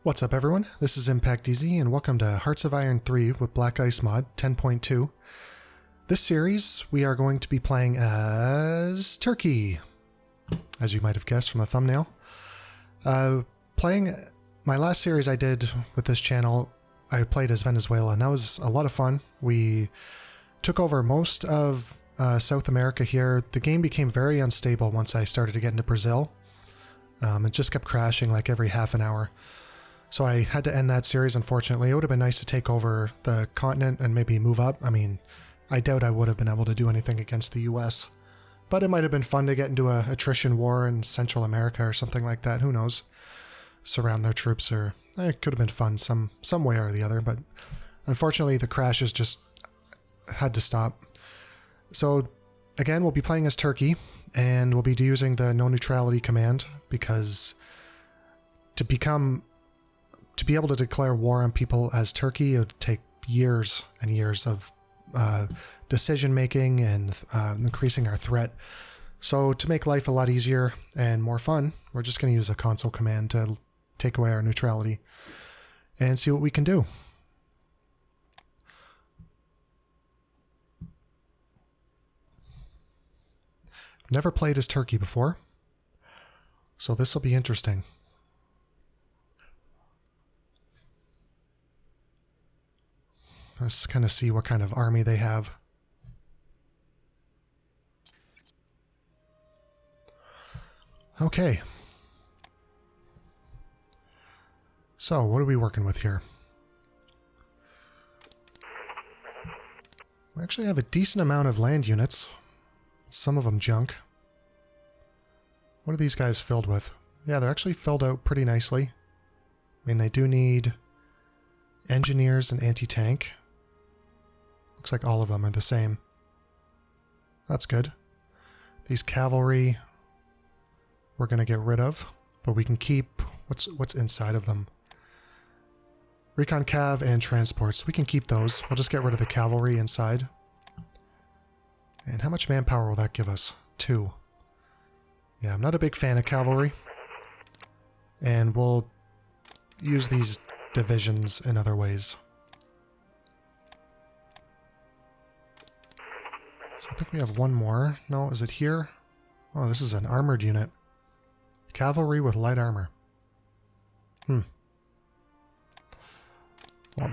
What's up everyone, this is ImpactEasy and welcome to Hearts of Iron 3 with Black Ice Mod 10.2. This series we are going to be playing as Turkey, as you might have guessed from the thumbnail. Playing my last series I did with this channel, I played as Venezuela and that was a lot of fun. We took over most of South America here. The game became very unstable once I started to get into Brazil. It just kept crashing like every half an hour. So I had to end that series, unfortunately. It would have been nice to take over the continent and maybe move up. I mean, I doubt I would have been able to do anything against the US. But it might have been fun to get into a attrition war in Central America or something like that. Who knows? Surround their troops, or it could have been fun some way or the other. But unfortunately, the crashes just had to stop. So again, we'll be playing as Turkey, and we'll be using the No Neutrality command because to be able to declare war on people as Turkey, it would take years and years of decision making and increasing our threat. So to make life a lot easier and more fun, we're just going to use a console command to take away our neutrality and see what we can do. Never played as Turkey before, so this will be interesting. Let's kind of see what kind of army they have. Okay. So, what are we working with here? We actually have a decent amount of land units. Some of them junk. What are these guys filled with? Yeah, they're actually filled out pretty nicely. I mean, they do need engineers and anti-tank. Looks like all of them are the same. That's good. These cavalry we're going to get rid of, but we can keep what's inside of them. Recon cav and transports. We can keep those. We'll just get rid of the cavalry inside. And how much manpower will that give us? 2. Yeah, I'm not a big fan of cavalry. And we'll use these divisions in other ways. I think we have one more. No, is it here? Oh, this is an armored unit. Cavalry with light armor. Well,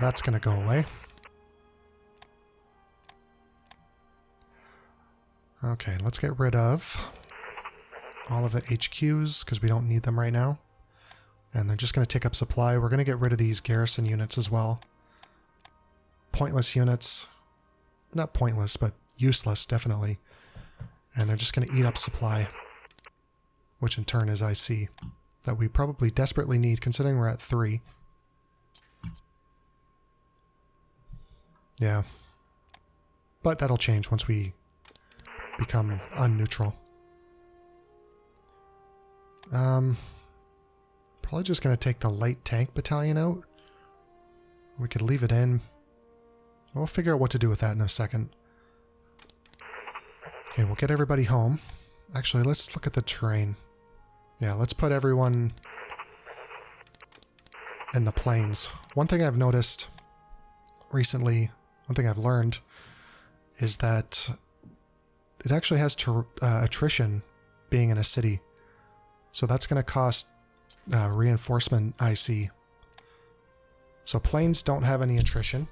that's going to go away. Okay, let's get rid of all of the HQs because we don't need them right now. And they're just going to take up supply. We're going to get rid of these garrison units as well. Pointless units. Not pointless, but useless, definitely. And they're just going to eat up supply, which in turn is IC, that we probably desperately need considering we're at 3. Yeah. But that'll change once we become unneutral. Probably just going to take the light tank battalion out. We could leave it in. We'll figure out what to do with that in a second. Okay, we'll get everybody home. Actually, let's look at the terrain. Yeah, let's put everyone in the plains. One thing I've noticed recently, one thing I've learned, is that it actually has attrition being in a city. So that's going to cost reinforcement IC. So plains don't have any attrition.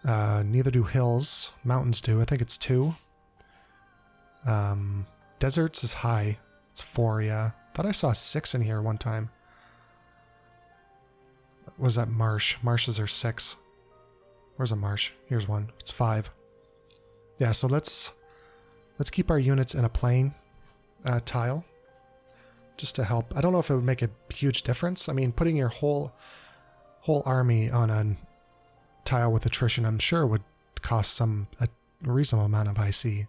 Neither do hills. Mountains do. I think it's 2. Deserts is high. It's 4, yeah. Thought I saw 6 in here one time. What was that marsh? Marshes are 6. Where's a marsh? Here's one. It's 5. Yeah, so let's keep our units in a plain tile. Just to help. I don't know if it would make a huge difference. I mean, putting your whole army on a tile with attrition, I'm sure would cost a reasonable amount of IC.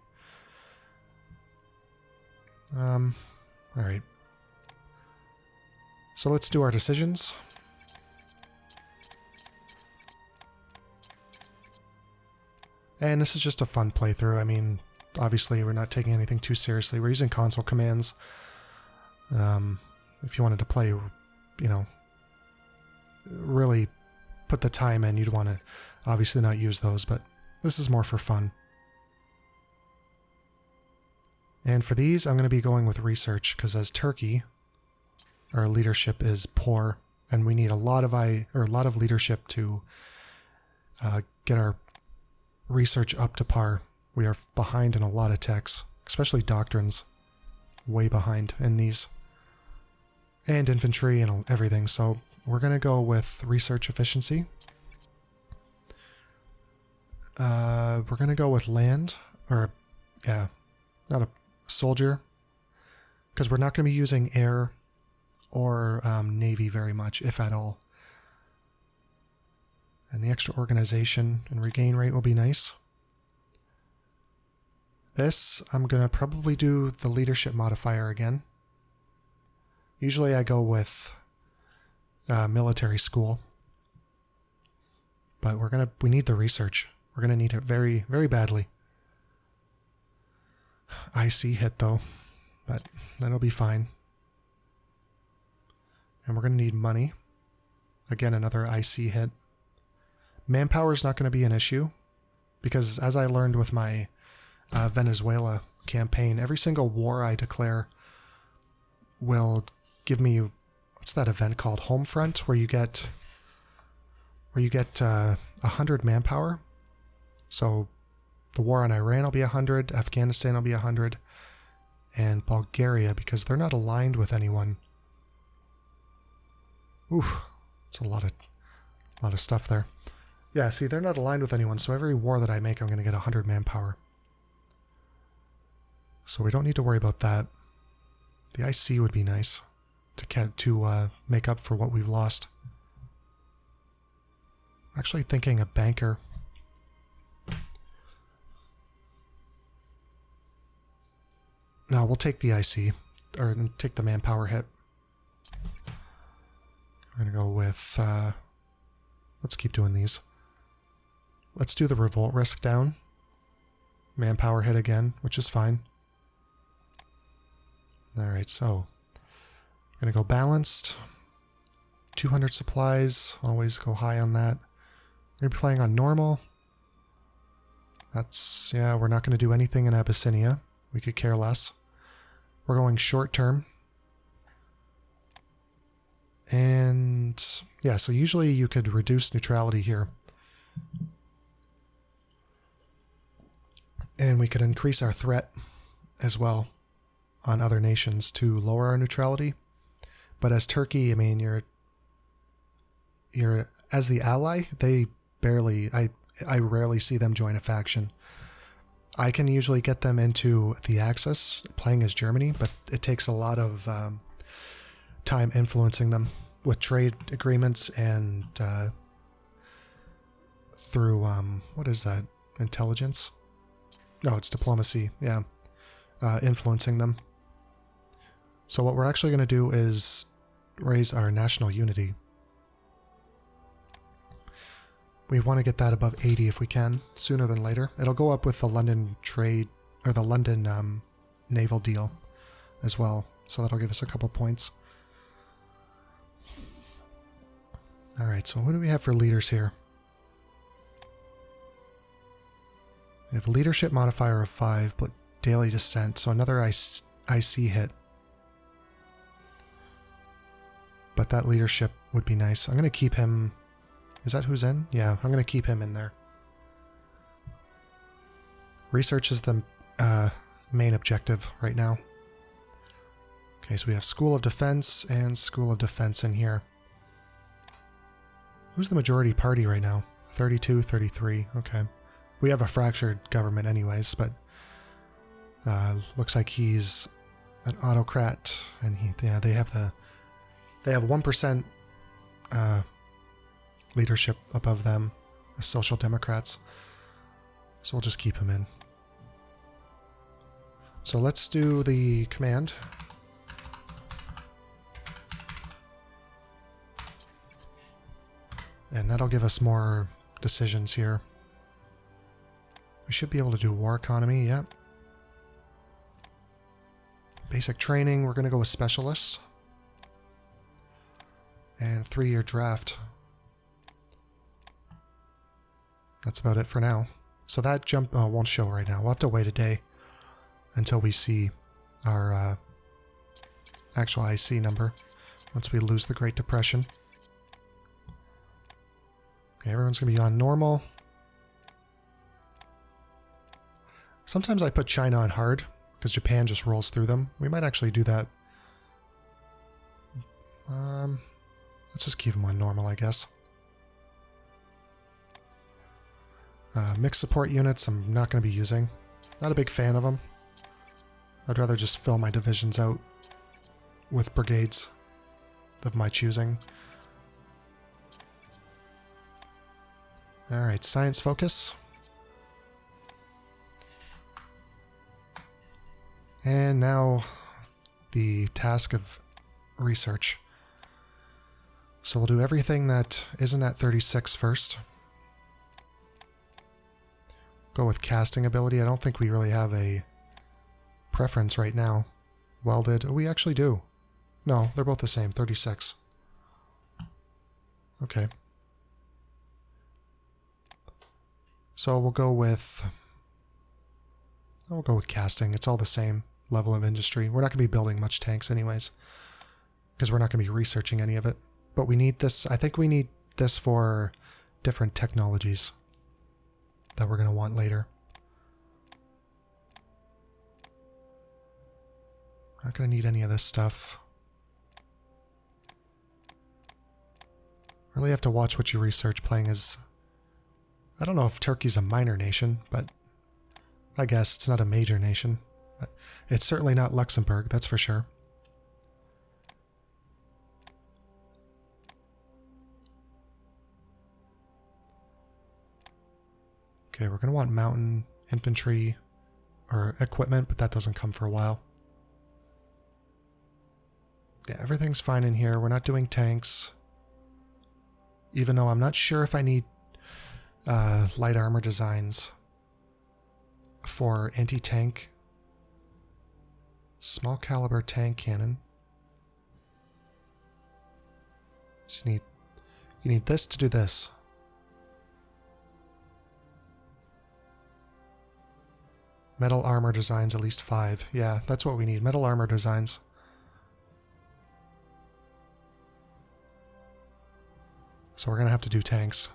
Alright. So let's do our decisions. And this is just a fun playthrough. I mean, obviously we're not taking anything too seriously. We're using console commands. If you wanted to play, you know, really put the time in, you'd want to obviously not use those, but this is more for fun. And for these, I'm going to be going with research, because as Turkey, our leadership is poor, and we need a lot of leadership to get our research up to par. We are behind in a lot of techs, especially doctrines, way behind in these, and infantry and everything. So we're going to go with research efficiency. We're going to go with land, or yeah, not a soldier, because we're not going to be using air or navy very much, if at all. And the extra organization and regain rate will be nice. This, I'm going to probably do the leadership modifier again. Usually I go with military school, but we need the research. We're going to need it very, very badly. IC hit though, but that'll be fine. And we're going to need money. Again, another IC hit. Manpower is not going to be an issue, because as I learned with my Venezuela campaign, every single war I declare will give me, what's that event called? Homefront, where you get 100 manpower. So the war on Iran will be 100, Afghanistan will be 100, and Bulgaria, because they're not aligned with anyone. Oof, it's a lot of stuff there. Yeah, see, they're not aligned with anyone, so every war that I make, I'm going to get 100 manpower. So we don't need to worry about that. The IC would be nice to make up for what we've lost. I'm actually thinking a banker. No, we'll take the IC, or take the manpower hit. We're going to go with, let's keep doing these. Let's do the revolt risk down. Manpower hit again, which is fine. Alright, so I'm going to go balanced. 200 supplies, always go high on that. We're going to be playing on normal. That's, yeah, we're not going to do anything in Abyssinia. We could care less. We're going short term. And yeah, so usually you could reduce neutrality here. And we could increase our threat as well on other nations to lower our neutrality. But as Turkey, I mean, you're as the ally, they barely, I rarely see them join a faction. I can usually get them into the Axis, playing as Germany, but it takes a lot of time influencing them with trade agreements and through, what is that, intelligence? No, it's diplomacy, yeah, influencing them. So what we're actually going to do is raise our national unity. We want to get that above 80 if we can, sooner than later. It'll go up with the London trade, or the London naval deal as well, so that'll give us a couple points. Alright, so what do we have for leaders here? We have a leadership modifier of 5, but daily descent, so another IC hit. But that leadership would be nice. I'm going to keep him... Is that who's in? Yeah, I'm going to keep him in there. Research is the main objective right now. Okay, so we have School of Defense and School of Defense in here. Who's the majority party right now? 32, 33. Okay. We have a fractured government anyways, but looks like he's an autocrat, and they have 1% leadership above them, the Social Democrats. So we'll just keep him in. So let's do the command. And that'll give us more decisions here. We should be able to do war economy, yep. Basic training, we're going to go with specialists. And 3-year draft. that's about it for now. So that jump won't show right now. We'll have to wait a day until we see our actual IC number once we lose the Great Depression. Okay, everyone's going to be on normal. Sometimes I put China on hard because Japan just rolls through them. We might actually do that. Let's just keep them on normal, I guess. Mixed support units I'm not going to be using. Not a big fan of them. I'd rather just fill my divisions out with brigades of my choosing. Alright, science focus. And now the task of research. So we'll do everything that isn't at 36 first. Go with casting ability. I don't think we really have a preference right now. Welded. Oh, we actually do. No, they're both the same. 36. Okay. So we'll go with casting. It's all the same level of industry. We're not going to be building much tanks anyways, because we're not going to be researching any of it. But we need this. I think we need this for different technologies that we're going to want later. Not going to need any of this stuff. Really have to watch what you research playing as... I don't know if Turkey's a minor nation, but I guess it's not a major nation. But it's certainly not Luxembourg, that's for sure. Okay, we're going to want mountain infantry or equipment, but that doesn't come for a while. Yeah, everything's fine in here. We're not doing tanks. Even though I'm not sure if I need light armor designs for anti-tank. Small caliber tank cannon. So you need this to do this. Metal armor designs, at least 5. Yeah, that's what we need. Metal armor designs. So we're going to have to do tanks.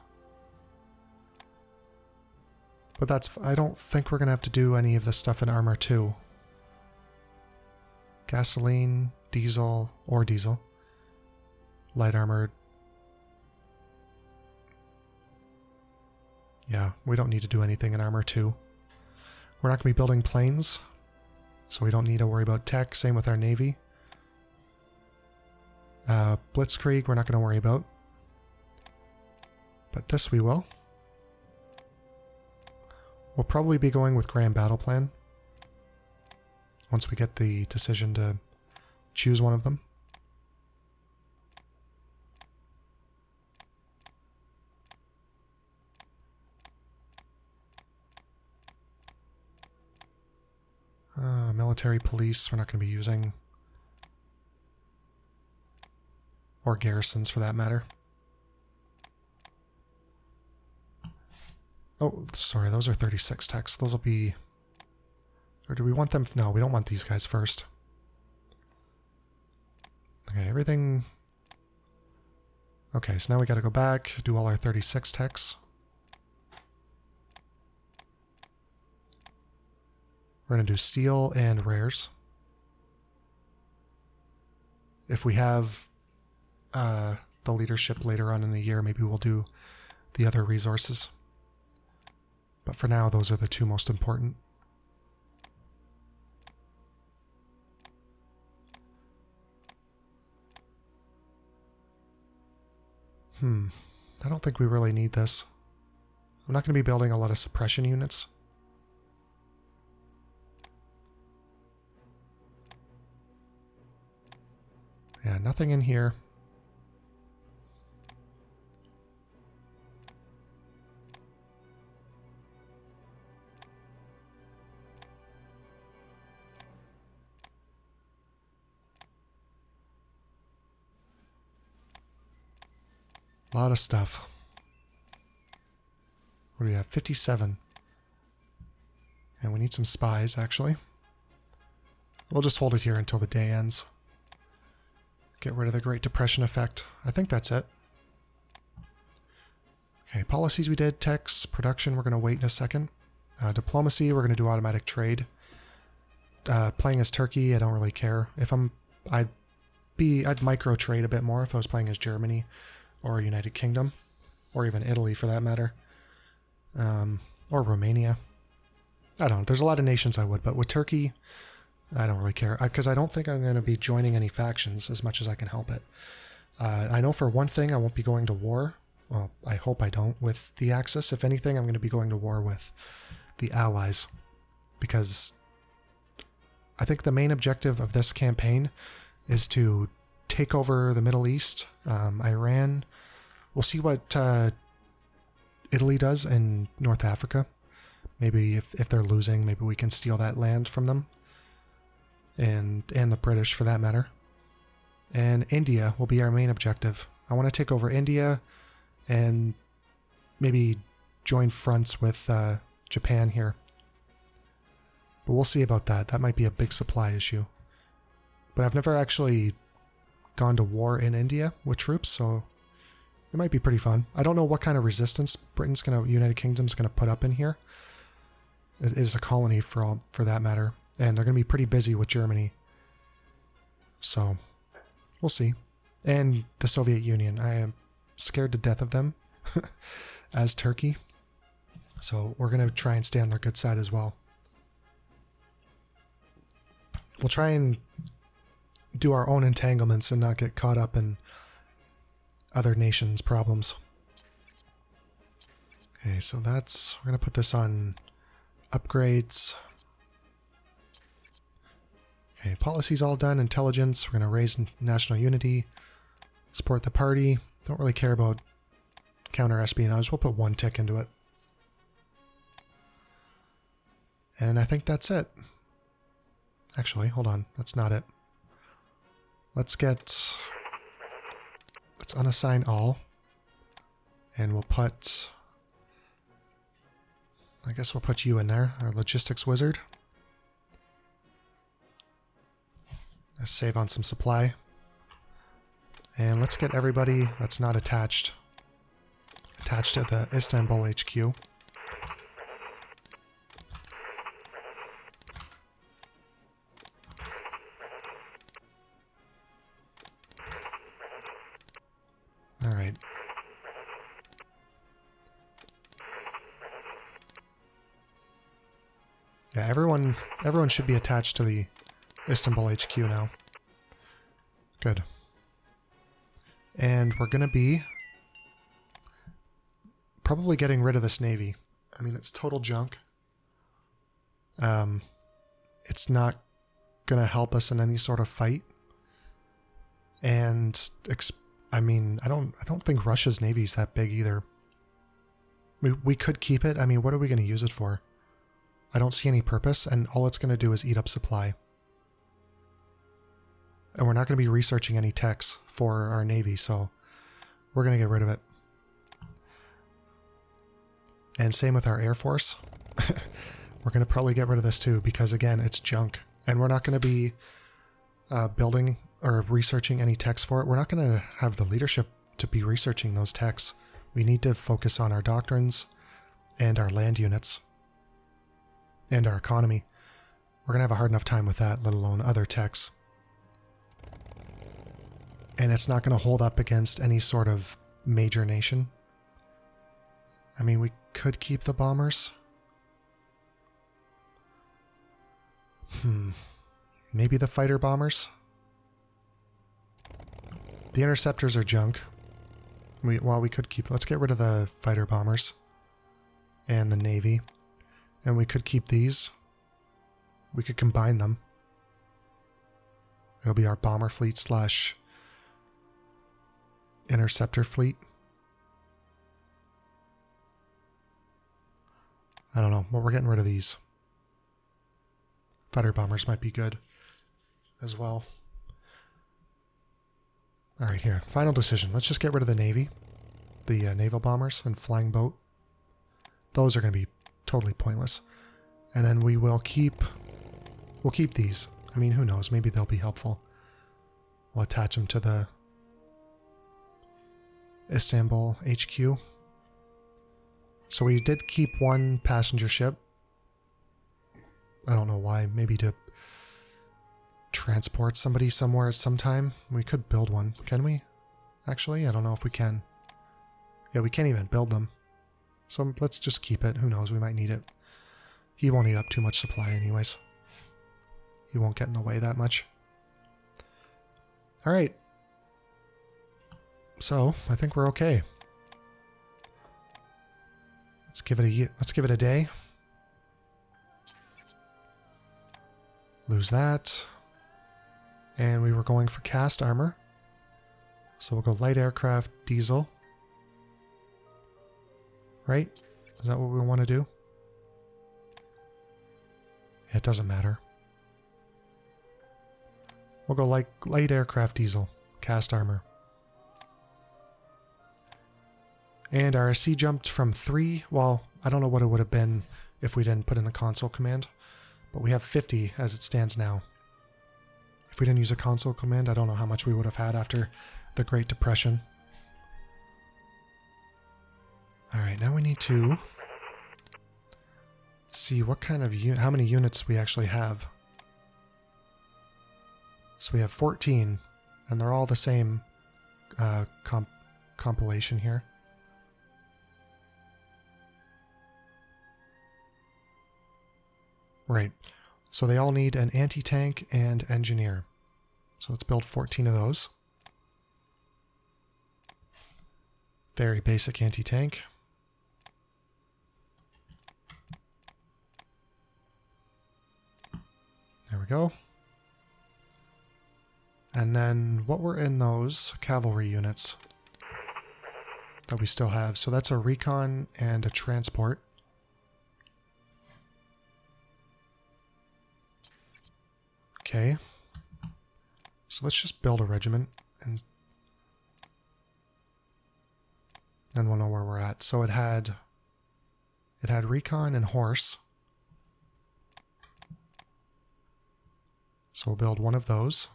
But I don't think we're going to have to do any of this stuff in armor too. Gasoline, diesel, or diesel. Light armor. Yeah, we don't need to do anything in armor too. We're not going to be building planes, so we don't need to worry about tech. Same with our navy. Blitzkrieg, we're not going to worry about. But this we will. We'll probably be going with Grand Battle Plan once we get the decision to choose one of them. Military police, we're not going to be using. Or garrisons, for that matter. Oh, sorry, those are 36 techs. Those will be... Or do we want them? No, we don't want these guys first. Okay, everything... Okay, so now we got to go back, do all our 36 techs. We're going to do steel and rares. If we have the leadership later on in the year, maybe we'll do the other resources. But for now, those are the two most important. I don't think we really need this. I'm not going to be building a lot of suppression units. Yeah, nothing in here. A lot of stuff. What do we have? 57. And we need some spies, actually. We'll just hold it here until the day ends. Get rid of the Great Depression effect. I think that's it. Okay, policies we did. Techs, production, we're going to wait in a second. Diplomacy, we're going to do automatic trade. Playing as Turkey, I don't really care. I'd micro trade a bit more if I was playing as Germany or United Kingdom, or even Italy for that matter, or Romania. I don't know. There's a lot of nations I would, but with Turkey, I don't really care because I don't think I'm going to be joining any factions as much as I can help it. I know for one thing I won't be going to war. Well, I hope I don't with the Axis. If anything, I'm going to be going to war with the Allies because I think the main objective of this campaign is to take over the Middle East, Iran. We'll see what Italy does in North Africa. Maybe if they're losing, maybe we can steal that land from them. And the British, for that matter. And India will be our main objective. I want to take over India and maybe join fronts with Japan here. But we'll see about that. That might be a big supply issue. But I've never actually gone to war in India with troops, so it might be pretty fun. I don't know what kind of resistance United Kingdom's gonna put up in here. It is a colony for that matter, and they're gonna be pretty busy with Germany. So we'll see. And the Soviet Union, I am scared to death of them as Turkey. So we're gonna try and stay on their good side as well. We'll try and do our own entanglements and not get caught up in other nations' problems. Okay, so we're going to put this on upgrades. Okay, policy's all done. Intelligence, we're going to raise national unity. Support the party. Don't really care about counter-espionage. We'll put 1 tick into it. And I think that's it. Actually, hold on. That's not it. Let's unassign all. And we'll put... I guess we'll put you in there, our logistics wizard. Let's save on some supply. And let's get everybody that's not attached to the Istanbul HQ. Alright. Yeah, everyone should be attached to the Istanbul HQ now. Good. And we're going to be probably getting rid of this navy. I mean, it's total junk. It's not going to help us in any sort of fight. And I mean, I don't think Russia's navy is that big either. We could keep it. I mean, what are we going to use it for? I don't see any purpose, and all it's going to do is eat up supply. And we're not going to be researching any techs for our navy, so we're going to get rid of it. And same with our air force. We're going to probably get rid of this too, because again, it's junk. And we're not going to be building or researching any techs for it. We're not going to have the leadership to be researching those techs. We need to focus on our doctrines and our land units and our economy. We're going to have a hard enough time with that, let alone other techs. And it's not going to hold up against any sort of major nation. I mean, we could keep the bombers. Maybe the fighter bombers? The interceptors are junk. We could keep... Let's get rid of the fighter bombers. And the navy. And we could keep these. We could combine them. It'll be our bomber fleet slash interceptor fleet. I don't know, but we're getting rid of these. Fighter bombers might be good as well. Alright, here. Final decision. Let's just get rid of the navy. The naval bombers and flying boat. those are going to be totally pointless. And then we'll keep these. I mean, who knows? Maybe they'll be helpful. We'll attach them to the Istanbul HQ. So we did keep one passenger ship. I don't know why. Maybe to transport somebody somewhere at some time. We could build one. Can we? Actually, I don't know if we can. Yeah, we can't even build them. So let's just keep it. Who knows? We might need it. He won't eat up too much supply anyways. He won't get in the way that much. All right. So I think we're okay. Let's give it a day. Lose that. And we were going for cast armor. So we'll go light aircraft, diesel. Right? Is that what we want to do? It doesn't matter. We'll go light aircraft, diesel, cast armor. And our SC jumped from 3. Well, I don't know what it would have been if we didn't put in the console command. But we have 50 as it stands now. If we didn't use a console command, I don't know how much we would have had after the Great Depression. Alright, now we need to see what kind of how many units we actually have. So we have 14, and they're all the same compilation here. Right, so they all need an anti-tank and engineer. So let's build 14 of those. Very basic anti-tank. There we go. And then what were in those cavalry units that we still have? So that's a recon and a transport. Okay. So let's just build a regiment and then we'll know where we're at. So it had recon and horse. So we'll build one of those.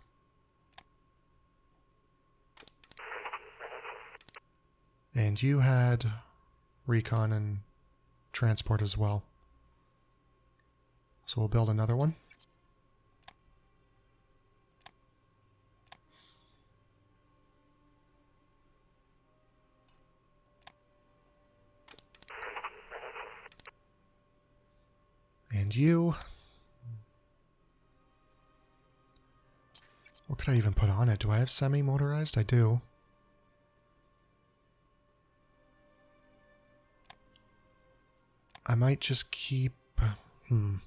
And you had recon and transport as well. So we'll build another one. And you. What could I even put on it? Do I have semi-motorized? I do. I might just keep... What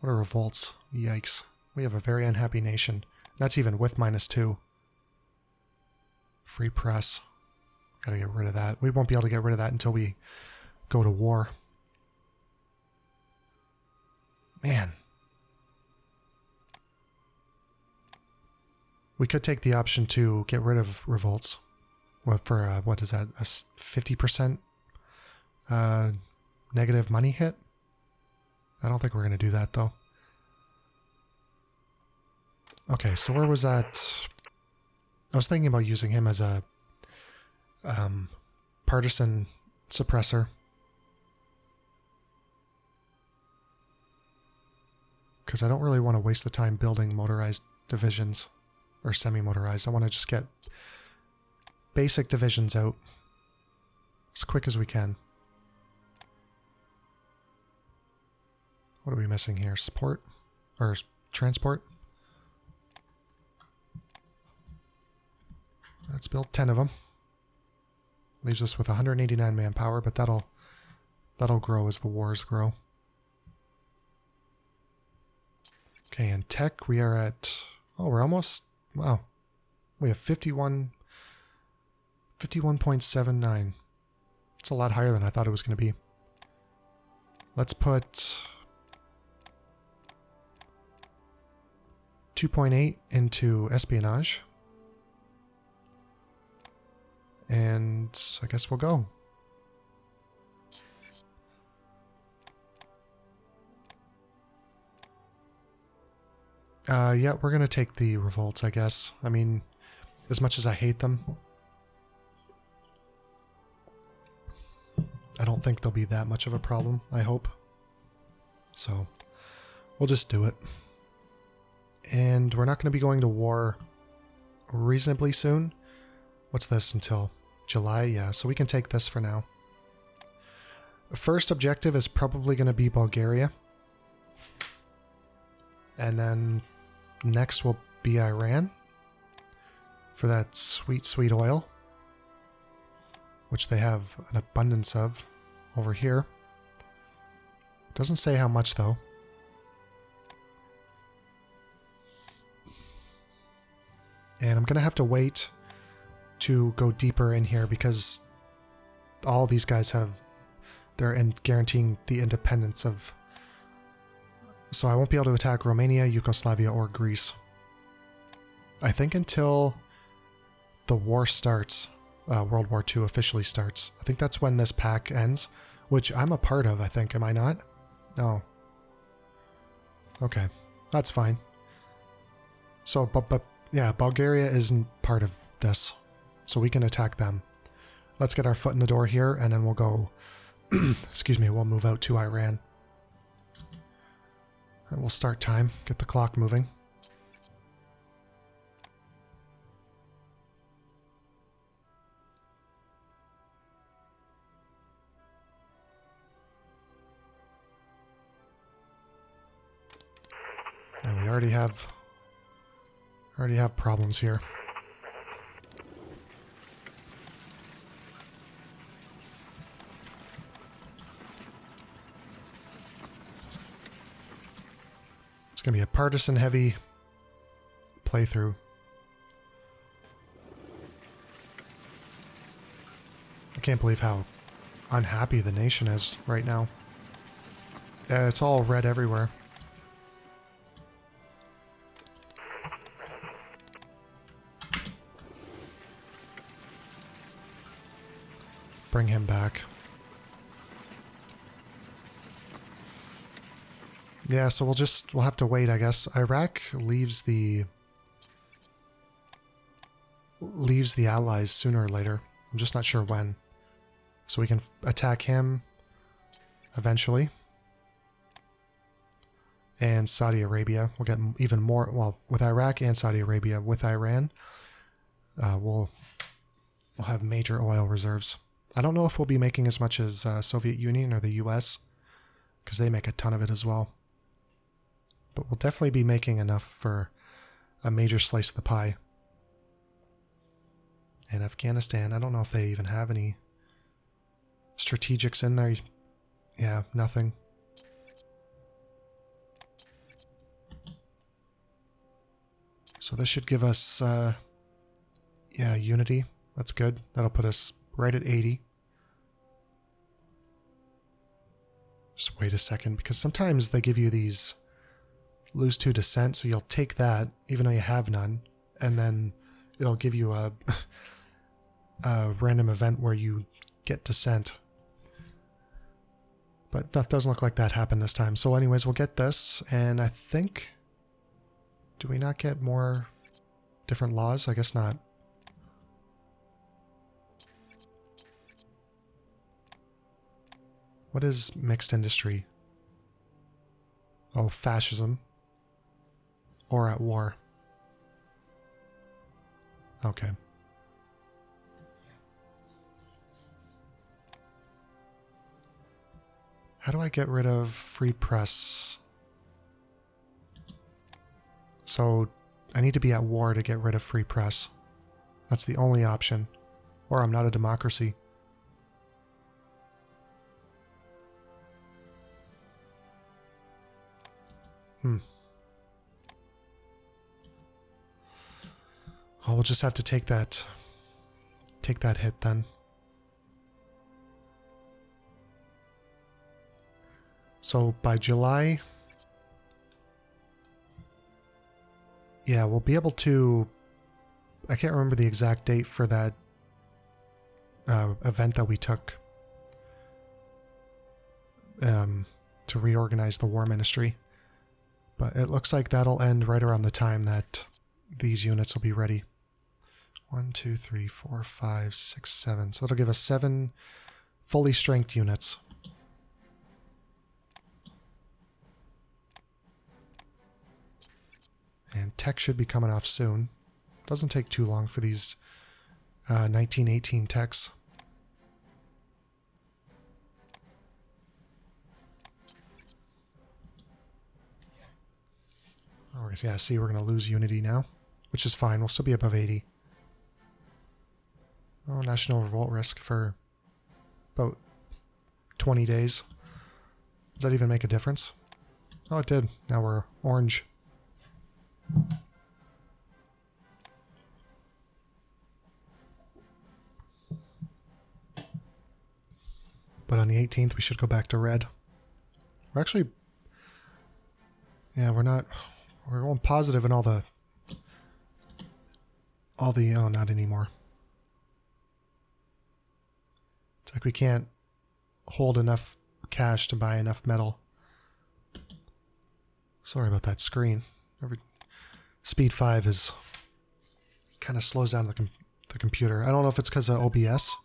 are revolts? Yikes. We have a very unhappy nation. That's even with -2. Free press. Gotta get rid of that. We won't be able to get rid of that until we go to war. Man. We could take the option to get rid of revolts. Well, for, what is that, a 50% negative money hit? I don't think we're going to do that, though. Okay, so where was that? I was thinking about using him as a partisan suppressor. Because I don't really want to waste the time building motorized divisions. Or semi-motorized. I want to just get basic divisions out as quick as we can. What are we missing here? Support? Or transport? Let's build 10 of them. Leaves us with 189 manpower, but that'll grow as the wars grow. Okay, in tech we are at... Oh, we're almost... Wow. We have 51.79. It's a lot higher than I thought it was going to be. Let's put 2.8 into espionage. And I guess we'll go. Yeah, we're gonna take the revolts, I guess. I mean, as much as I hate them, I don't think they'll be that much of a problem, I hope. So, we'll just do it. And we're not going to be going to war reasonably soon. What's this until July? Yeah, so we can take this for now. The first objective is probably going to be Bulgaria. And then next will be Iran for that sweet, sweet oil, which they have an abundance of over here. Doesn't say how much though. And I'm going to have to wait to go deeper in here because all these guys have, they're guaranteeing the independence of, so I won't be able to attack Romania, Yugoslavia, or Greece. I think until the war starts, World War II officially starts. I think that's when this pack ends, which I'm a part of, I think. Am I not? No. Okay, that's fine. So, but yeah, Bulgaria isn't part of this, so we can attack them. Let's get our foot in the door here, and then we'll go, excuse me, we'll move out to Iran. And we'll start time, get the clock moving. And we already have problems here. It's going to be a partisan heavy playthrough. I can't believe how unhappy the nation is right now. It's all red everywhere. Bring him back. Yeah, so we'll have to wait, I guess. Iraq leaves the Allies sooner or later. I'm just not sure when. So we can attack him eventually. And Saudi Arabia. We'll get even more, well, with Iraq and Saudi Arabia. With Iran, we'll have major oil reserves. I don't know if we'll be making as much as Soviet Union or the US, because they make a ton of it as well. But we'll definitely be making enough for a major slice of the pie. And Afghanistan, I don't know if they even have any strategics in there. Yeah, nothing. So this should give us, yeah, unity. That's good. That'll put us right at 80. Just wait a second, because sometimes they give you these lose to dissent, so you'll take that, even though you have none, and then it'll give you a random event where you get dissent. But that doesn't look like that happened this time. So anyways, we'll get this, and I think... Do we not get more different laws? I guess not. What is mixed industry? Oh, fascism. Or at war. Okay. How do I get rid of free press? So I need to be at war to get rid of free press. That's the only option. Or I'm not a democracy. Oh, we'll just have to take that hit then. So by July, yeah, we'll be able to, I can't remember the exact date for that event that we took to reorganize the war ministry. But it looks like that'll end right around the time that these units will be ready. 1, 2, 3, 4, 5, 6, 7. So that'll give us 7 fully strength units. And tech should be coming off soon. Doesn't take too long for these 1918 techs. Oh, yeah, see, we're going to lose unity now, which is fine. We'll still be above 80. Oh, national revolt risk for about 20 days. Does that even make a difference? Oh, it did. Now we're orange. But on the 18th, we should go back to red. We're actually... Yeah, we're going positive in all the... Oh, not anymore. It's like we can't hold enough cash to buy enough metal. Sorry about that screen. Speed 5 is kind of slows down the computer. I don't know if it's because of OBS.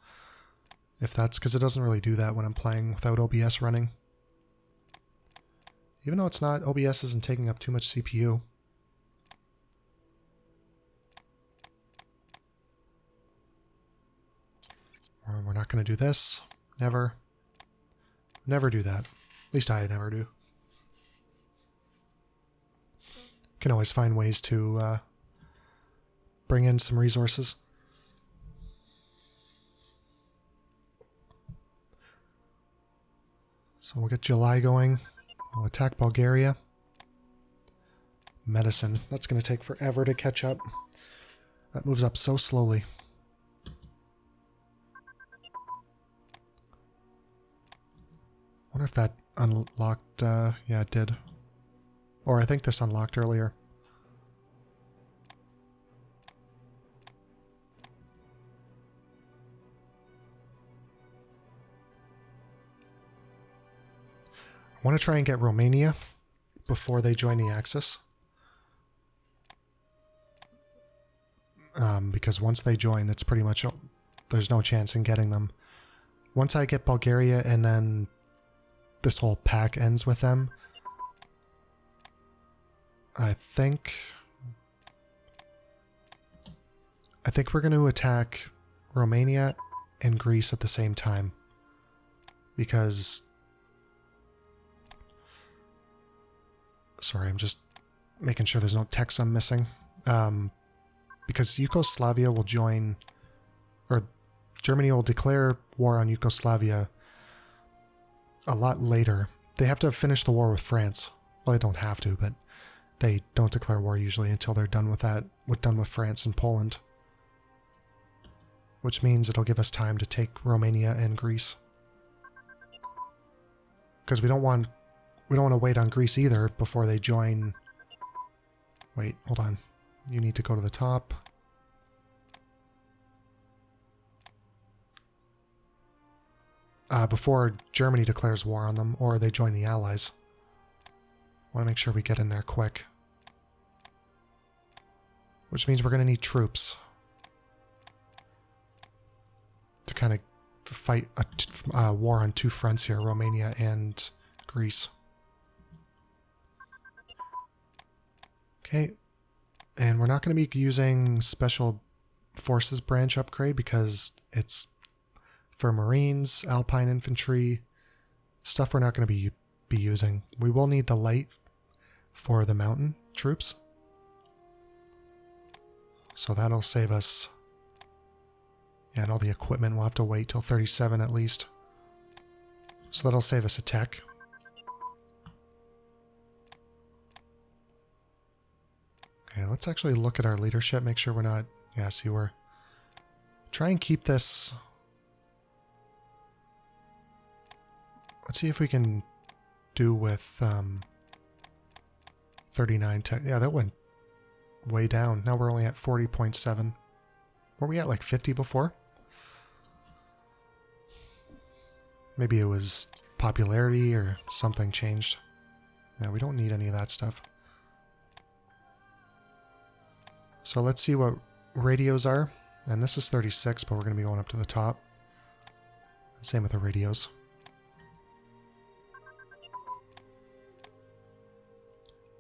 If that's because it doesn't really do that when I'm playing without OBS running. Even though it's not, OBS isn't taking up too much CPU. We're not going to do this. Never. Never do that. At least I never do. Can always find ways to bring in some resources. So we'll get July going. We'll attack Bulgaria. Medicine. That's going to take forever to catch up. That moves up so slowly. Wonder if that unlocked... yeah, it did. Or I think this unlocked earlier. I want to try and get Romania before they join the Axis. Because once they join, it's pretty much... There's no chance in getting them. Once I get Bulgaria and then this whole pack ends with them, I think we're going to attack Romania and Greece at the same time. Because... Sorry, I'm just making sure there's no text I'm missing. Because Yugoslavia will join... Or Germany will declare war on Yugoslavia a lot later. They have to finish the war with France. Well, they don't have to, but they don't declare war usually until they're done with that. We're done with France and Poland. Which means it'll give us time to take Romania and Greece. Because we don't want to wait on Greece either before they join. Wait, hold on. You need to go to the top. Before Germany declares war on them, or they join the Allies. Want to make sure we get in there quick. Which means we're going to need troops to kind of fight a war on two fronts here, Romania and Greece. Okay, and we're not going to be using Special Forces branch upgrade because it's for Marines, Alpine Infantry, stuff we're not going to be using. We will need the light for the mountain troops. So that'll save us. Yeah, and all the equipment will have to wait till 37 at least. So that'll save us a tech. Okay, let's actually look at our leadership, make sure we're not... Yeah, see, we're... Try and keep this... Let's see if we can do with 39 tech. Yeah, that went way down. Now we're only at 40.7. Were we at like 50 before? Maybe it was popularity or something changed. Yeah, we don't need any of that stuff. So let's see what radios are. And this is 36, but we're going to be going up to the top. Same with the radios.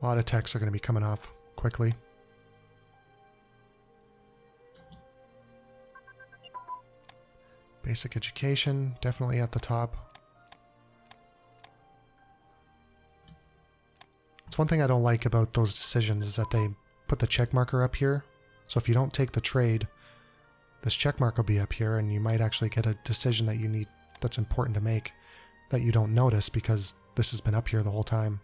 A lot of techs are going to be coming off quickly. Basic education, definitely at the top. It's one thing I don't like about those decisions is that they put the check marker up here. So if you don't take the trade, this check mark will be up here and you might actually get a decision that you need that's important to make that you don't notice because this has been up here the whole time.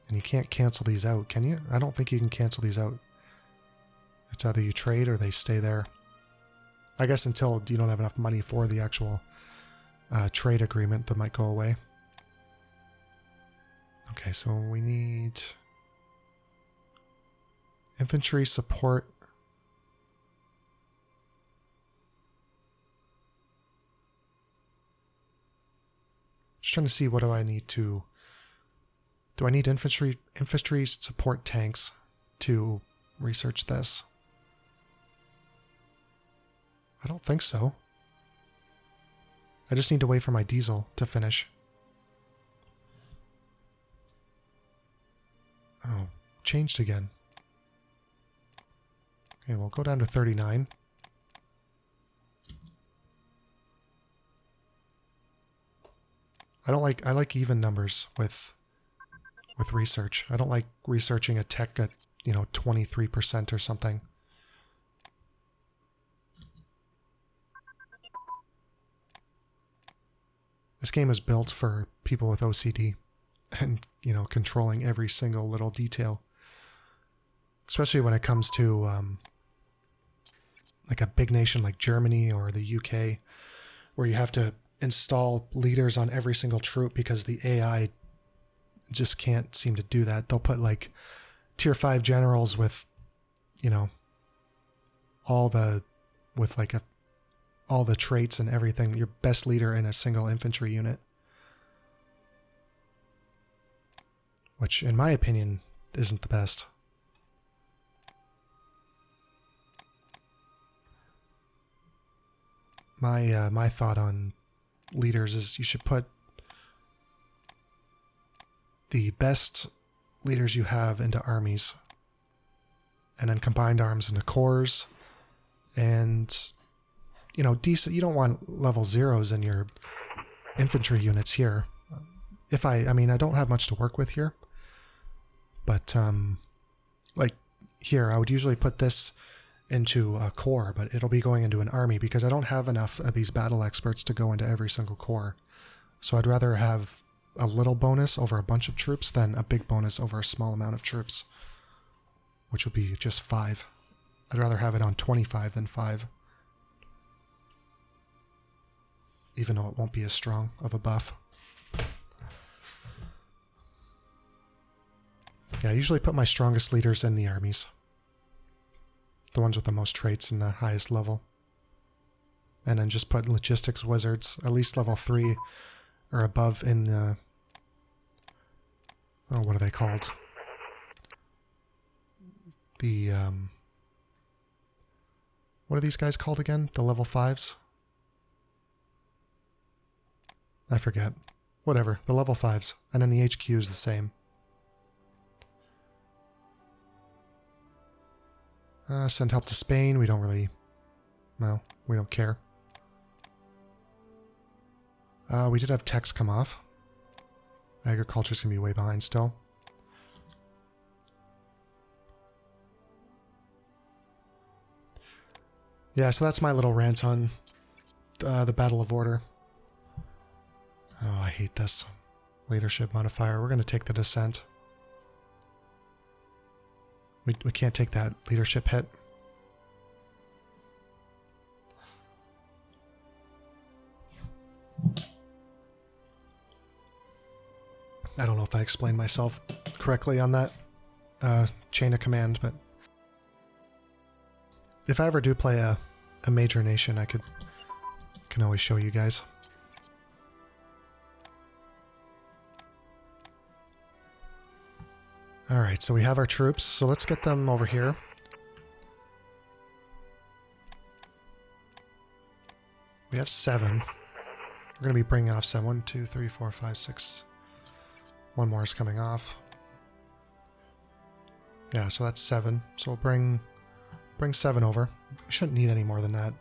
And you can't cancel these out, can you? I don't think you can cancel these out. It's either you trade or they stay there. I guess until you don't have enough money for the actual trade agreement, that might go away. Okay, so we need infantry support. Just trying to see what do I need to... Do I need infantry support tanks to research this? I don't think so. I just need to wait for my diesel to finish. Oh, changed again. Okay, we'll go down to 39. I like even numbers with research. I don't like researching a tech at, 23% or something. This game is built for people with OCD and, controlling every single little detail. Especially when it comes to like a big nation like Germany or the UK, where you have to install leaders on every single troop because the AI just can't seem to do that. They'll put like tier 5 generals with, all the traits and everything, your best leader in a single infantry unit. Which, in my opinion, isn't the best. My thought on leaders is you should put the best leaders you have into armies, and then combined arms into corps, and decent. You don't want level 0s in your infantry units here. I mean, I don't have much to work with here, but like here, I would usually put this into a corps, but it'll be going into an army because I don't have enough of these battle experts to go into every single corps. So I'd rather have a little bonus over a bunch of troops than a big bonus over a small amount of troops, which would be just 5. I'd rather have it on 25 than 5. Even though it won't be as strong of a buff. Yeah, I usually put my strongest leaders in the armies. The ones with the most traits in the highest level. And then just put logistics wizards, at least level 3 or above in the... Oh, what are they called? The, what are these guys called again? The level 5s? I forget. Whatever, the level 5s. And then the HQ is the same. Send help to Spain. We don't really... No, we don't care. We did have techs come off. Agriculture's going to be way behind still. Yeah, so that's my little rant on the Battle of Order. Oh, I hate this. Leadership modifier. We're going to take the descent. We can't take that leadership hit. I don't know if I explained myself correctly on that chain of command, but if I ever do play a major nation, I can always show you guys. Alright, so we have our troops, so let's get them over here. we have 7. We're going to be bringing off 7. 1, 2, 3, 4, 5, 6. One more is coming off. Yeah, so that's 7. So we'll bring 7 over. We shouldn't need any more than that.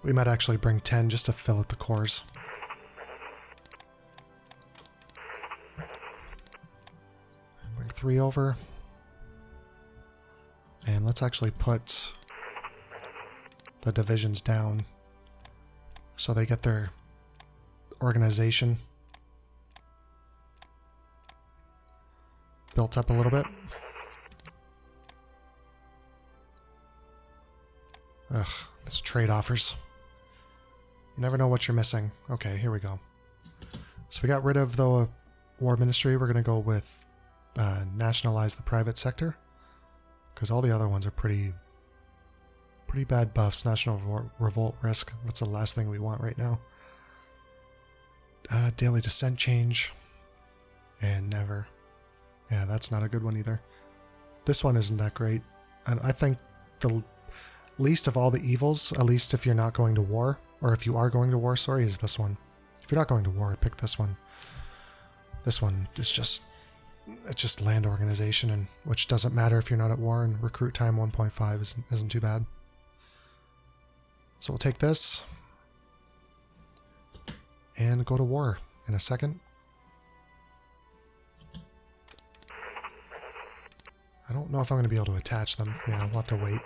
We might actually bring 10 just to fill out the cores. Bring 3 over. And let's actually put the divisions down so they get their organization built up a little bit. Ugh, this trade offers. You never know what you're missing. Okay, here we go. So we got rid of the war ministry. We're going to go with nationalize the private sector, because all the other ones are pretty bad buffs. National revolt risk. That's the last thing we want right now. Daily descent change. And never. Yeah, that's not a good one either. This one isn't that great. And I think the least of all the evils, at least if you're not going to war, or if you are going to war, sorry, is this one. If you're not going to war, pick this one. This one is just, it's just land organization, and which doesn't matter if you're not at war, and recruit time 1.5 isn't too bad. So we'll take this and go to war in a second. I don't know if I'm going to be able to attach them. Yeah, we'll have to wait.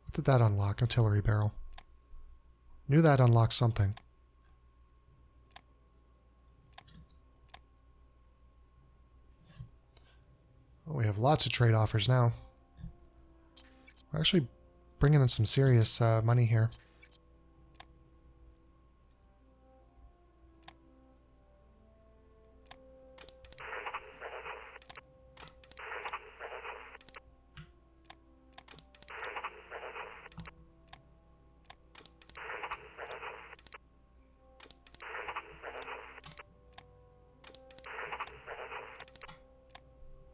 What did that unlock? Artillery barrel. Knew that unlocked something. Oh, we have lots of trade offers now. We're actually bringing in some serious money here.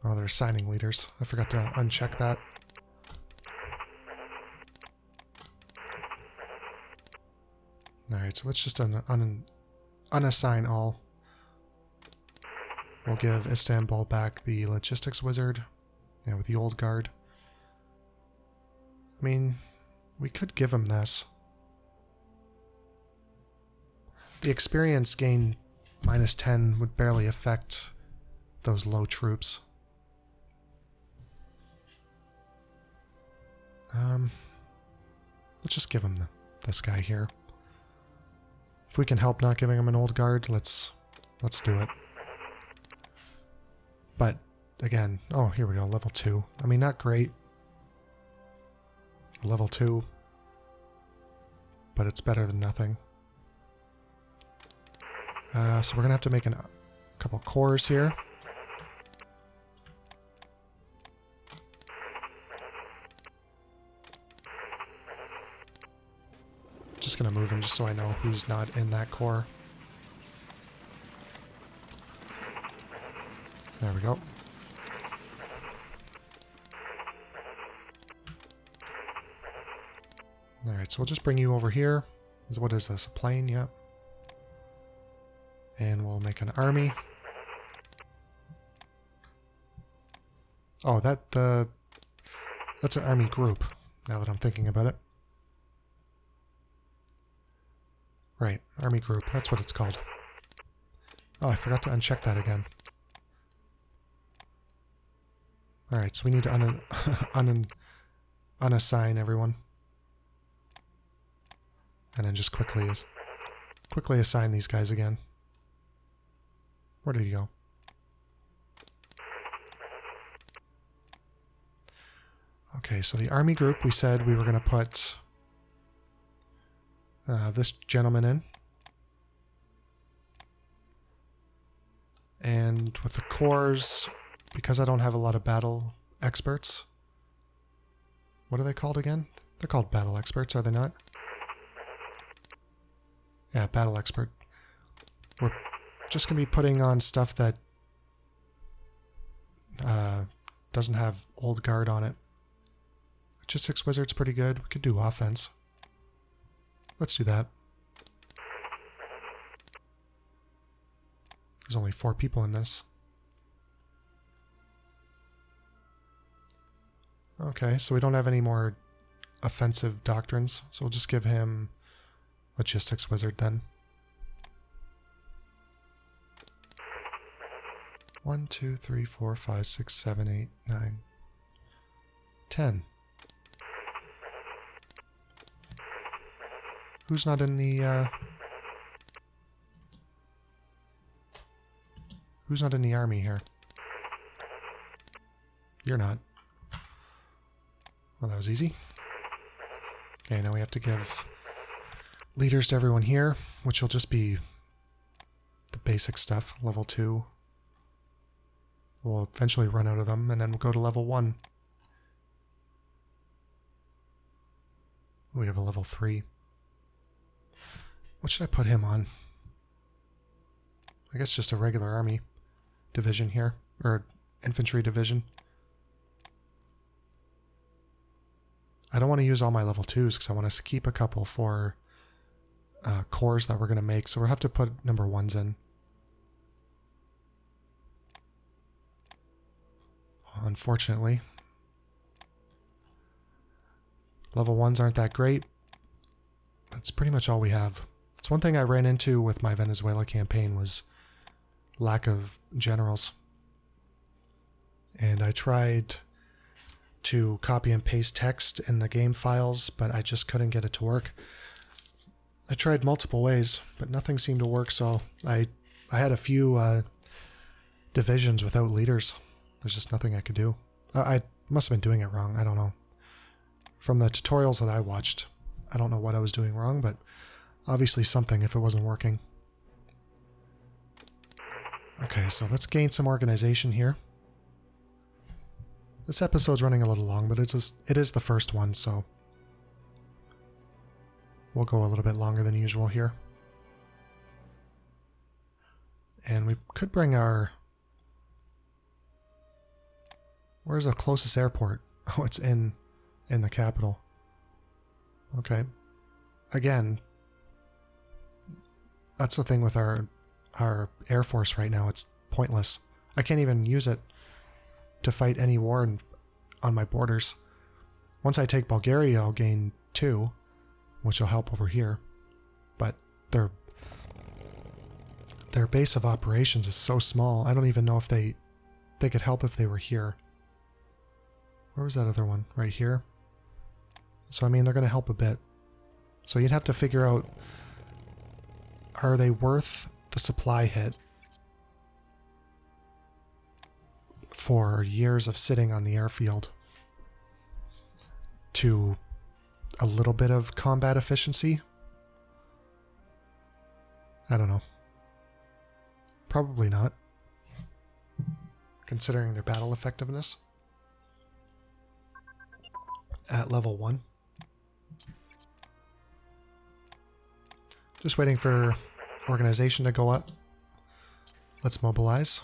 Oh, they're assigning leaders. I forgot to uncheck that. Alright, so let's just unassign all. We'll give Istanbul back the logistics wizard. Yeah, with the old guard. I mean, we could give him this. The experience gain -10 would barely affect those low troops. Let's just give him this guy here. If we can help not giving him an old guard, let's do it. But again, oh, here we go, level 2. I mean, not great. Level 2, but it's better than nothing. So we're gonna have to make a couple cores here. Just gonna move him just so I know who's not in that core. There we go. Alright, so we'll just bring you over here. What is this? A plane? Yep. And we'll make an army. Oh, that's an army group, now that I'm thinking about it. Right, army group, that's what it's called. Oh, I forgot to uncheck that again. Alright, so we need to unassign everyone. And then just quickly assign these guys again. Where did he go? Okay, so the army group, we said we were going to put this gentleman in. And with the cores, because I don't have a lot of battle experts, What are they called again? They're called battle experts, are they not? Yeah, battle expert. We're just going to be putting on stuff that doesn't have old guard on it. Logistics wizard's pretty good. We could do offense. Let's do that. There's only 4 people in this. Okay, so we don't have any more offensive doctrines, so we'll just give him logistics wizard then. 1, 2, 3, 4, 5, 6, 7, 8, 9, 10. Who's not in the who's not in the army here? You're not. Well, that was easy. Okay, now we have to give leaders to everyone here, which will just be the basic stuff. Level 2. We'll eventually run out of them, and then we'll go to level 1. We have a level 3. What should I put him on? I guess just a regular army division here, or infantry division. I don't want to use all my level 2s because I want to keep a couple for cores that we're going to make, so we'll have to put number 1s in. Unfortunately. Level 1s aren't that great. That's pretty much all we have. It's one thing I ran into with my Venezuela campaign was lack of generals. And I tried to copy and paste text in the game files, but I just couldn't get it to work. I tried multiple ways, but nothing seemed to work, so I had a few divisions without leaders. There's just nothing I could do. I must have been doing it wrong. I don't know. From the tutorials that I watched, I don't know what I was doing wrong, but obviously something if it wasn't working. Okay, so let's gain some organization here. This episode's running a little long, but it is the first one, so we'll go a little bit longer than usual here. And we could bring our... Where's the closest airport? Oh, it's in the capital. Okay. Again, that's the thing with our Air Force right now. It's pointless. I can't even use it to fight any war on my borders. Once I take Bulgaria, I'll gain 2, which will help over here. But their base of operations is so small, I don't even know if they could help if they were here. Where was that other one? Right here? So, I mean, they're going to help a bit. So you'd have to figure out, are they worth the supply hit for years of sitting on the airfield to a little bit of combat efficiency? I don't know. Probably not, considering their battle effectiveness at level 1. Just waiting for organization to go up. Let's mobilize.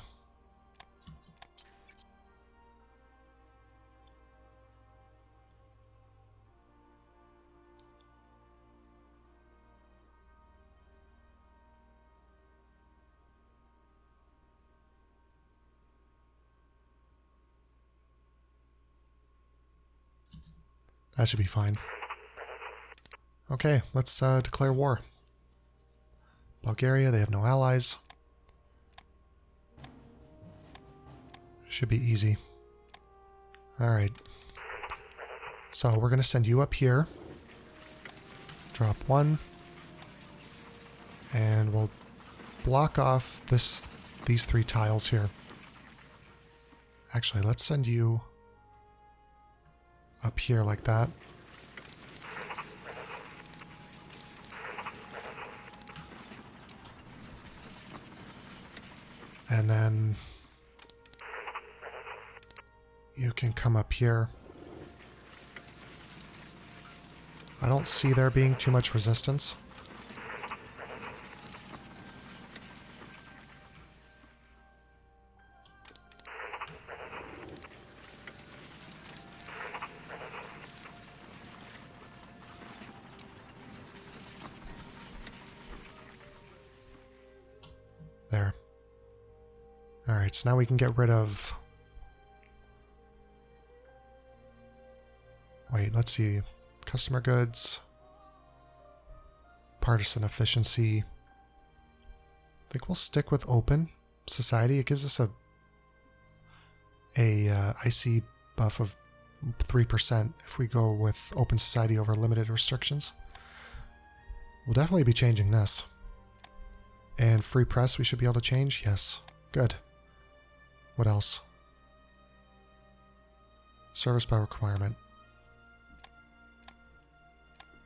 That should be fine. Okay, let's declare war. Bulgaria, they have no allies. Should be easy. Alright. So we're going to send you up here. Drop 1. And we'll block off these 3 tiles here. Actually, let's send you up here like that. And then you can come up here. I don't see there being too much resistance. There. Alright, so now we can get rid of... Wait, let's see. Customer goods. Partisan efficiency. I think we'll stick with open society. It gives us a IC buff of 3% if we go with open society over limited restrictions. We'll definitely be changing this. And free press we should be able to change? Yes. Good. What else? Service by requirement.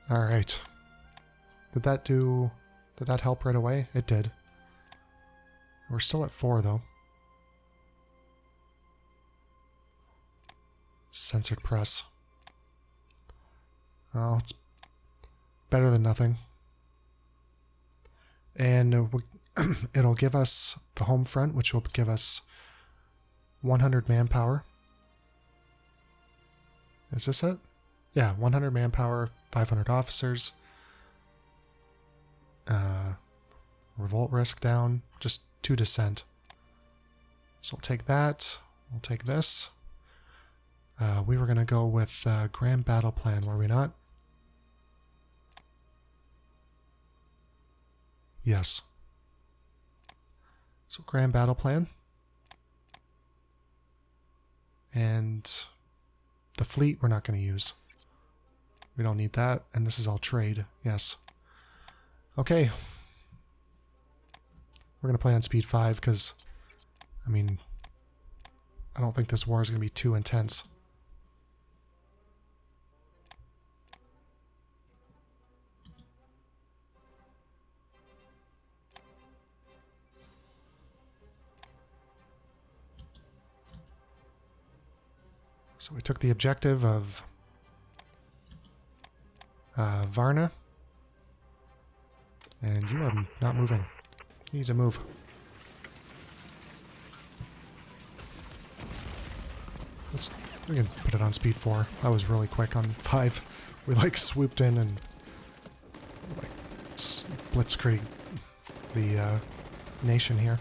Alright. Did that help right away? It did. We're still at 4 though. Censored press. Oh, it's better than nothing. And it'll give us the home front, which will give us 100 manpower. Is this it? Yeah, 100 manpower, 500 officers. Revolt risk down, just 2 dissent. So we'll take that. We'll take this. We were going to go with Grand Battle Plan, were we not? Yes. So Grand Battle Plan. And the fleet we're not going to use. We don't need that. And this is all trade. Yes. Okay. We're going to play on speed 5 because, I mean, I don't think this war is going to be too intense. So we took the objective of Varna. And you are not moving. You need to move. We can put it on speed 4. That was really quick on 5. We like swooped in and like blitzkrieg the nation here.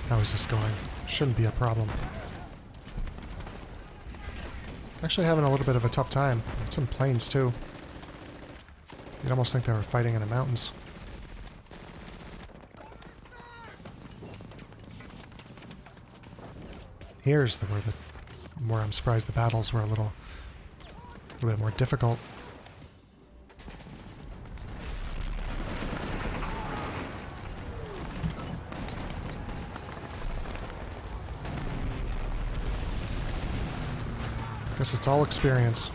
How is this going? Shouldn't be a problem. Actually having a little bit of a tough time. It's in plains too. You'd almost think they were fighting in the mountains. Here's where I'm surprised the battles were a little bit more difficult. Guess it's all experience.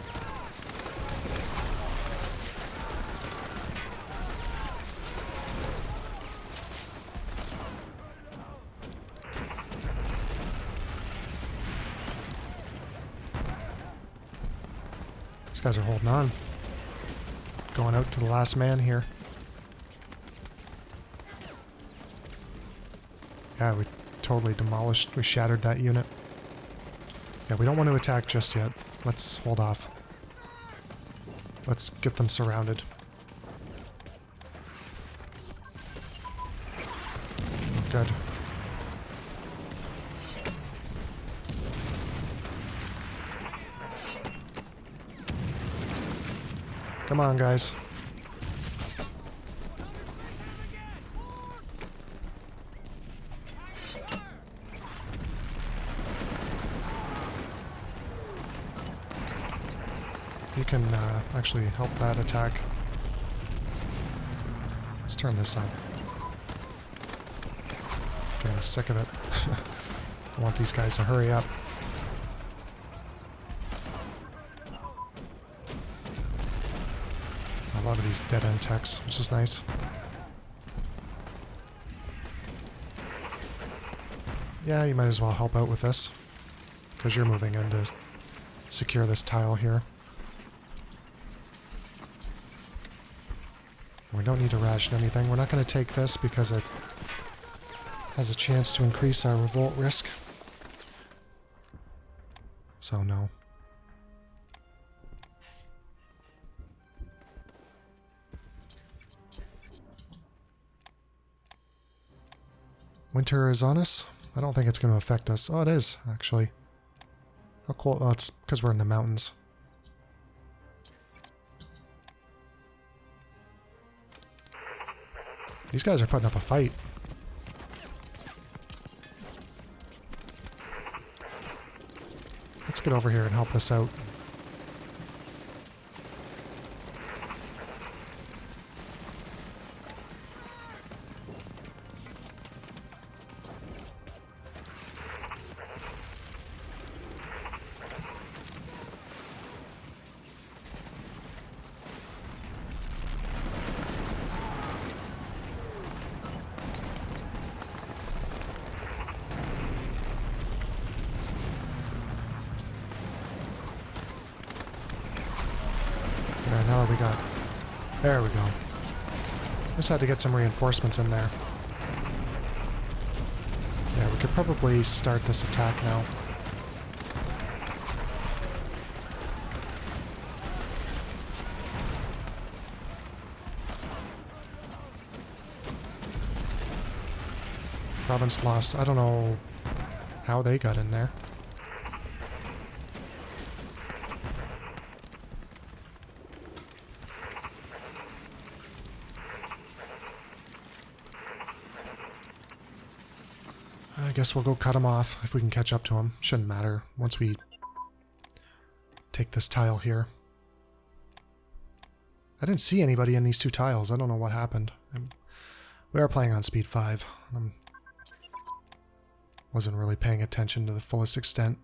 These guys are holding on. Going out to the last man here. Yeah, we totally demolished, we shattered that unit. Yeah, we don't want to attack just yet. Let's hold off. Let's get them surrounded. Good. Come on, guys. You can actually help that attack. Let's turn this on. Getting sick of it. I want these guys to hurry up. A lot of these dead-end techs, which is nice. Yeah, you might as well help out with this, because you're moving in to secure this tile here. We don't need to ration anything. We're not going to take this because it has a chance to increase our revolt risk. So no. Winter is on us. I don't think it's going to affect us. Oh, it is, actually. How cool. Oh, it's because we're in the mountains. These guys are putting up a fight. Let's get over here and help this out. There, now that we got... There we go. Just had to get some reinforcements in there. Yeah, we could probably start this attack now. Province lost. I don't know how they got in there. I guess we'll go cut him off if we can catch up to him. Shouldn't matter once we take this tile here. I didn't see anybody in these two tiles. I don't know what happened. We are playing on speed 5. Wasn't really paying attention to the fullest extent.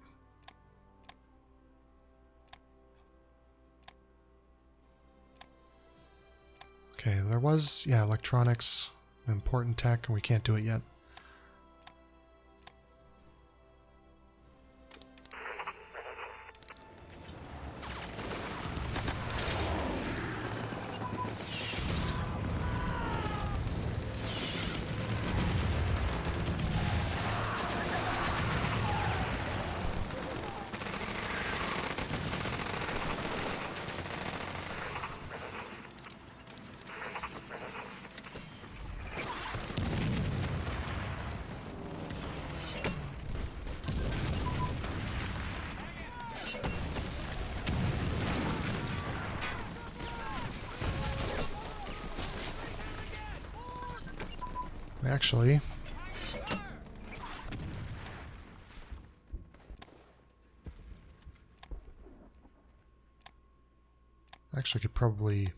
Okay, there was, yeah, electronics, important tech, and we can't do it yet. Actually could probably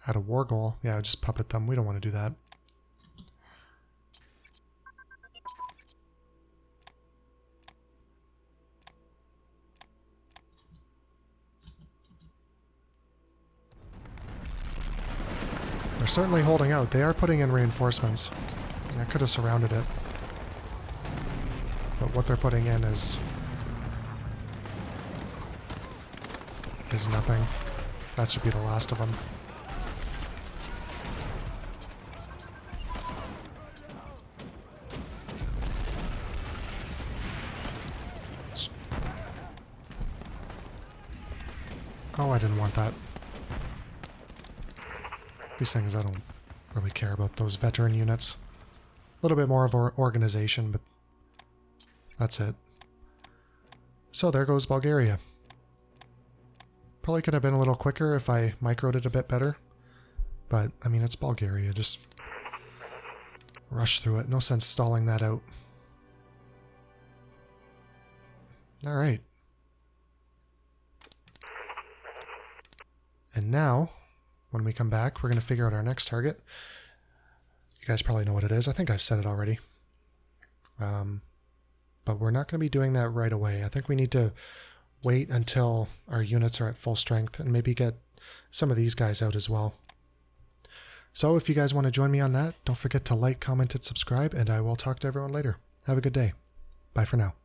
add a war goal. Yeah, just puppet them. We don't want to do that. They're certainly holding out. They are putting in reinforcements. I could have surrounded it. But what they're putting in is nothing. That should be the last of them. Oh, I didn't want that. These things, I don't really care about those veteran units. A little bit more of organization, but that's it. So there goes Bulgaria. Probably could have been a little quicker if I microed it a bit better. But, I mean, it's Bulgaria. Just rush through it. No sense stalling that out. Alright. And now, when we come back, we're going to figure out our next target. You guys probably know what it is. I think I've said it already. But we're not going to be doing that right away. I think we need to wait until our units are at full strength and maybe get some of these guys out as well. So if you guys want to join me on that, don't forget to like, comment, and subscribe, and I will talk to everyone later. Have a good day. Bye for now.